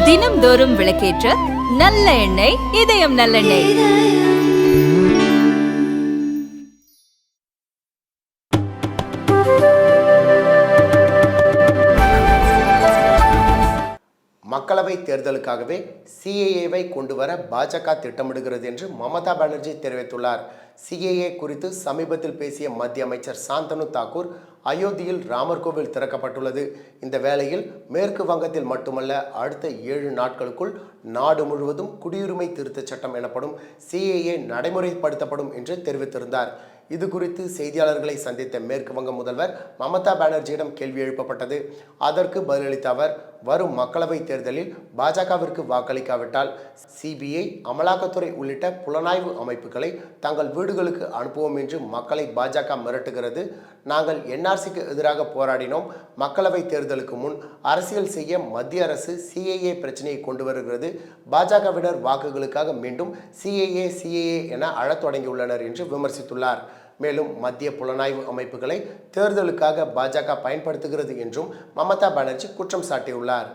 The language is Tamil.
தினம்தோறும் விளக்கேற்ற நல்ல எண்ணெய் இதயம் நல்லெண்ணெய். மக்களவை தேர்தலுக்காகவே சிஏஏவை கொண்டு வர பாஜக திட்டமிடுகிறது என்று மமதா பானர்ஜி தெரிவித்துள்ளார். சிஏஏ குறித்து சமீபத்தில் பேசிய மத்திய அமைச்சர் சாந்தனு தாக்கூர், அயோத்தியில் ராமர் கோவில் திறக்கப்பட்டுள்ளது. இந்த வேளையில் மேற்கு வங்கத்தில் மட்டுமல்ல, அடுத்த 7 நாட்களுக்குள் நாடு முழுவதும் குடியுரிமை திருத்தச் சட்டம் எனப்படும் சிஏஏ நடைமுறைப்படுத்தப்படும் என்று தெரிவித்திருந்தார். இது குறித்து செய்தியாளர்களை சந்தித்த மேற்கு வங்க முதல்வர் மமதா பானர்ஜியிடம் கேள்வி எழுப்பப்பட்டது. அதற்கு பதிலளித்த அவர், வரும் மக்களவை தேர்தலில் பாஜகவிற்கு வாக்களிக்காவிட்டால் சிபிஐ, அமலாக்கத்துறை உள்ளிட்ட புலனாய்வு அமைப்புகளை தங்கள் வீடுகளுக்கு அனுப்புவோம் என்று மக்களை பாஜக மிரட்டுகிறது. நாங்கள் என்ஆர்சிக்கு எதிராக போராடினோம். மக்களவை தேர்தலுக்கு முன் அரசியல் செய்ய மத்திய அரசு சிஏஏ பிரச்சனையை கொண்டு வருகிறது. பாஜகவினர் வாக்குகளுக்காக மீண்டும் சிஏஏ என அழத் தொடங்கியுள்ளனர் என்று விமர்சித்துள்ளார். மேலும் மத்திய புலனாய்வு அமைப்புகளை தேர்தலுக்காக பாஜக பயன்படுத்துகிறது என்றும் மமதா பானர்ஜி குற்றம் சாட்டியுள்ளார்.